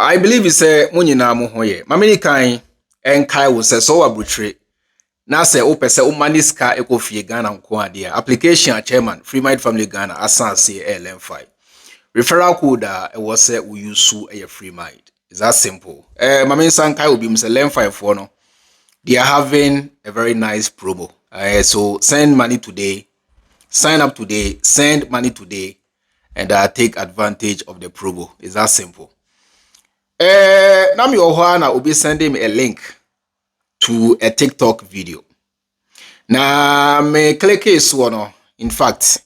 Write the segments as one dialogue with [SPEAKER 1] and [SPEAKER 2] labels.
[SPEAKER 1] I believe it's a munyina mo hoye. Mamini kan enkai wo se so wabutre. Na se o pese o maniska ekofie Ghana nko ade application chairman Freemind Family Ghana asanse LM5. Referral code was say we use a Freemind. It's that simple. Mamin sankai will be Mr. LM5 for no. They are having a very nice promo. So send money today, sign up today, send money today, and take advantage of the promo. It's that simple. Now me will be sending me a link to a TikTok video. Now me click this one. In fact,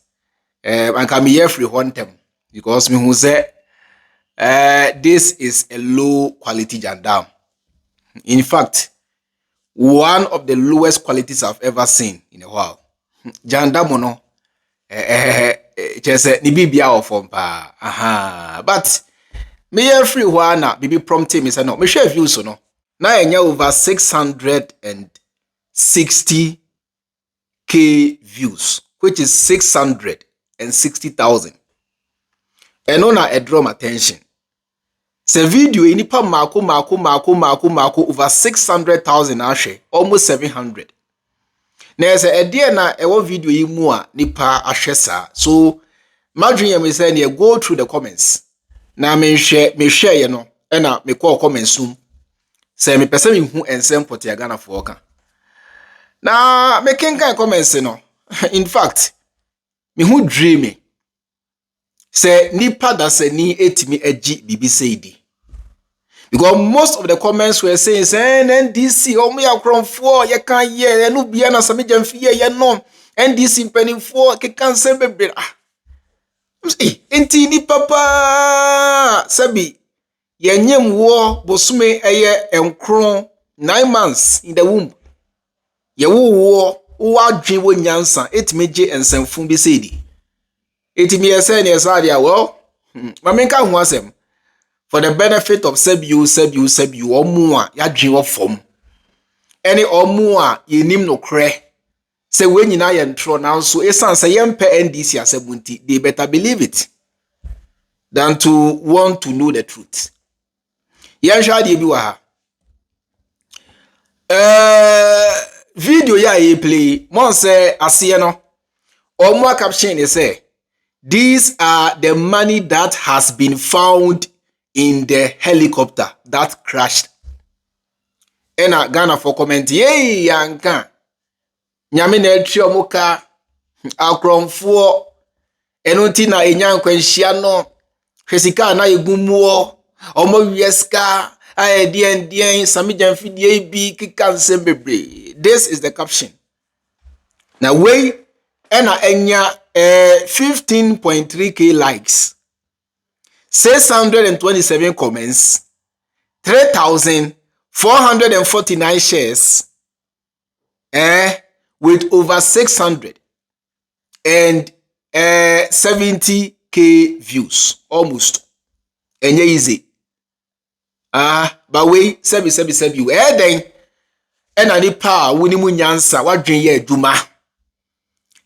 [SPEAKER 1] I can be here free one time because me who say this is a low quality Jandam. In fact, one of the lowest qualities I've ever seen in a while. Jandam no just ni bibia of pa aha but me free one na bibi prompting me say no me share views so no na enya over 660k views, which is 660,000. And on a draw my attention. Se video inipa mako over 600,000 ashe, almost 700. Na se edie na ewo video yi mu a nipa ahwe sa. So madwin me say na go through the comments. Na me share ye no, e na me call comments num. Se me pese me hu ensem pote Ghana for ka. Na me kenkan comments no. In fact, me hu dream say nipa da se ni etimi agi bibi seidi. Because most of the comments were saying say NDC omo ya kronfo ye kan ye enu bia na same jamfie ye no NDC mpanimfo ke kan se bebe enti ni papa sabi ye nyem wo bosume eye enkron 9 months in the womb ye wo adwe wo nyansa etimeje ensanfun bi seidi etimi ye say na esade a well mamenka hu asem for the benefit of sebu omu a yadwen wo fom any omu a yenim no kre say we nyina ye ntro now so esan say yempe NDC asebunti they better believe it than to want to know the truth. Yen sha de bi wa ha video ya e play mon say ase no omu caption is say these are the money that has been found in the helicopter that crashed. Ena Ghana for comment ye yanka nyame na atri omuka akromfo enunti na enyan kwanhia no hwesika na egumuo omo wieska dien samijamfidie bi kikanse bebre. This is the caption. Now we ena enya 15.3k likes, 627 comments, 3,449 shares, with over 670k views, almost. And easy. But we sebi then and any power winning munyansa what dream ye duma.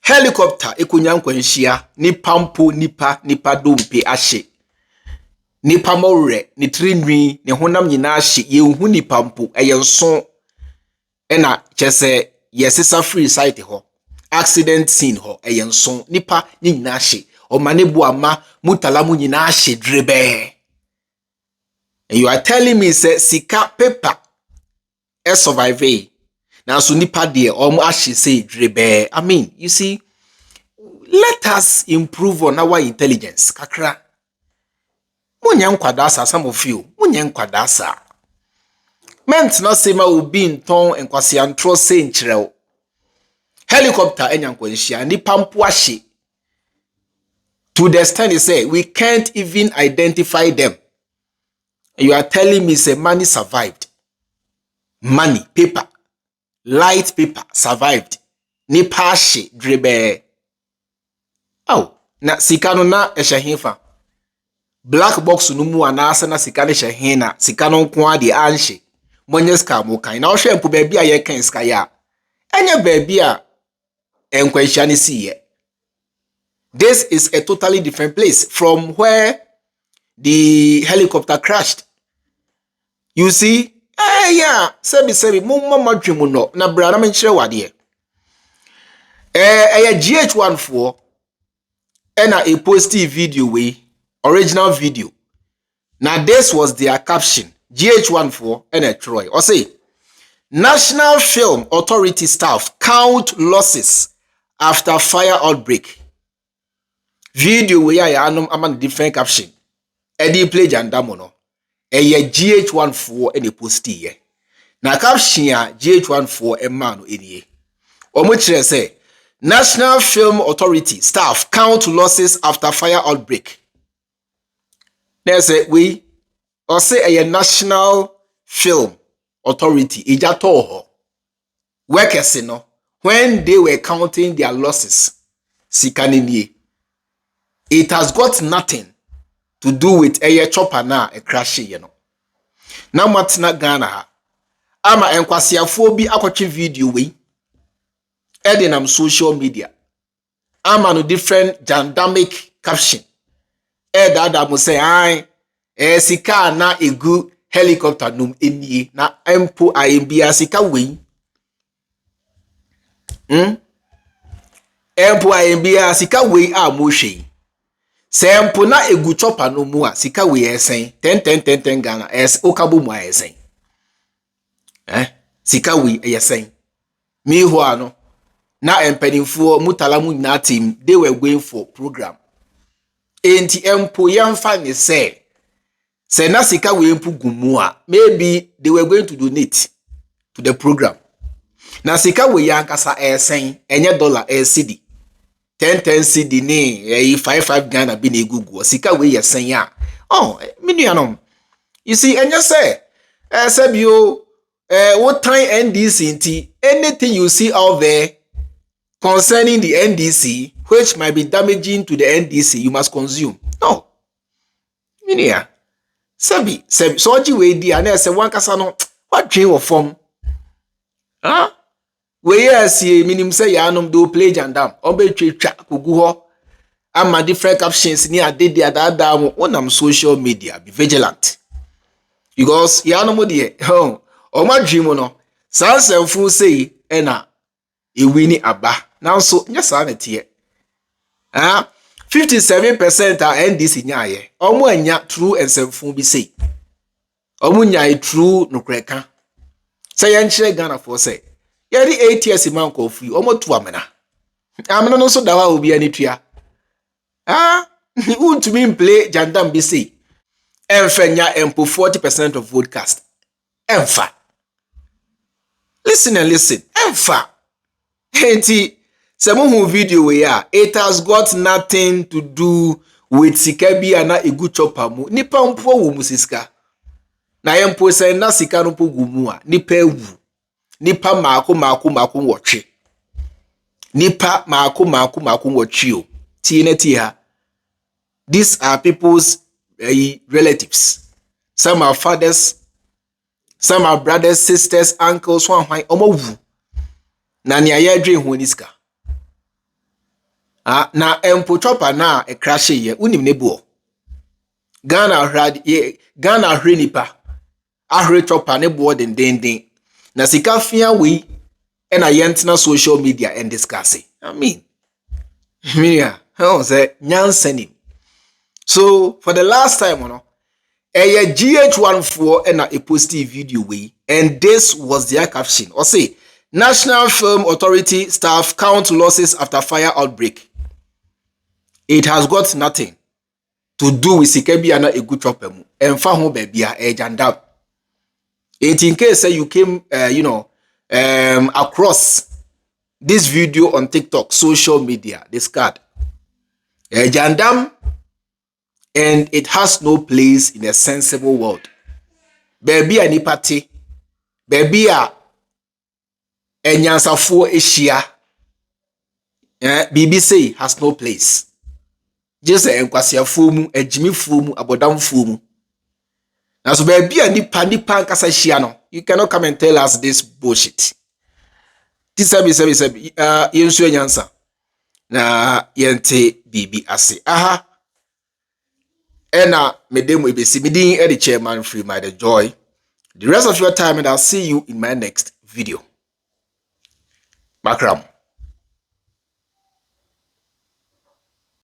[SPEAKER 1] Helicopter ekunyan kwenshia ni pampo nipa dompe ashe. Nipa more ni trinwi ni honam nyina ahye ye hu nipa mpo eyenso ena chese yesesa free site ho accident scene ho eyenso nipa nyina ahye o manebu ama mutalamu nyina ahye drebe. And you are telling me say sika paper e survive na so nipa de o mu ahye say drebe. I mean, you see, let us improve on our intelligence kakra. Munyan kwadasa, some of you munyan kwadasa meant not say ma obi nton enkwase antro se nkyerɛw helicopter enyankwanhia ni pampo ahye to the extent say we can't even identify them. You are telling me say money survived, money paper light paper survived ni pashe drebe. Oh na sikano na ehyehefa black box no mu anasa na sika ne hye na sika no nko ade anhye monye ska mo kan na o hwe mpo ba bia ye kan ska ya enya ba bia enkwanhia ne siye. This is a totally different place from where the helicopter crashed. You see? Yeah, sebi mumma madwemu no na bra na menkyere wade. GH1 for a positive video way, original video. Now this was their caption. GH1 for a Troy. Or say National Film Authority staff count losses after fire outbreak. Video way I am different caption. Eddie play Jandam no. GH1 for a positive. Na caption ya GH1 for a man no any. Omo kire say National Film Authority staff count losses after fire outbreak. There's we or say a National Film Authority ijato workers no when they were counting their losses sikanini. It has got nothing to do with a chopper na a crash you know. Na matina Ghana ha ama enkwasiafo bi akotwe video we edinam social media ama no different Jandamic caption dada mo say sika na egu helicopter num enie na empo ayembia sika we empo ayembia sika we a mo hwe se empo na egu chopper no mu a sika we esen 10 Ghana okabo mu esen sika we esen mi ho ano na empanimfo mutalamu na team they were going for program enti empo yamfa ne say na sika we empu gumu a maybe they were going to donate to the program na sika we yankasa esen enye dollar cedi 10 cedi ni 55 Ghana bi na egugu sika we yesen ya minuanom you see enye say sebio what time NDC nti anything you see out there concerning the NDC which might be damaging to the NDC you must consume no minia sebi so ji we di ana say wan kasa no what dream of form we yes minim say ya anom do play Jandam obetwetwa kogu ho ama different captions ni adede adada mo onam social media be vigilant because ya anom de o ma dream no sansanfu say na ewini aba nanso nya sa na tie 57% a NDC nyaaye omo anya true ensemfu bi say omo nyae true nokreka say yenkyere Ghana for say ye di 8 years man ko free omo to amena no so dawa obi ani tua untumi play Jandam bi say emfa nya empo 40% of vote cast emfa listen emfa enti semuhu video we ya it has got nothing to do with sika bia na egu chopper mu nipa mpo wo mu sika na yempo say na sika no pogumu a nipa ewu nipa maako wotwe nipa maako wotwe o tie na tie ha these are people's relatives, some are fathers, some are brothers, sisters, uncles, one hwan omowu na nia ye dwe ho ni sika na empo chopper na e crash ye unim ne bo Ghana hre nipa ahre chopper ne bo den na sika fia we na yentna social media and discuss it. I mean how say nyansani. So for the last time GH1 for a positive video we and this was their caption or say National Film Authority staff count losses after fire outbreak. It has got nothing to do with Sikebi and a good chopper and Faho baby a Jandam. In case you came across this video on TikTok, social media, this card Jandam, and it has no place in a sensible world. Baby a nipati, baby a enyansafo eshia. BBC has no place. Just a enkwasiafo mu, ejimifo mu, abodamfo mu. Now so baby a nipa nkasa shia no. You cannot come and tell us this bullshit. This sabi yensu enyansa. Na yente bibi ase. Aha. Ena medemu ebesi midin edi chairman Freemind Joy the rest of your time, and I'll see you in my next video. Makram.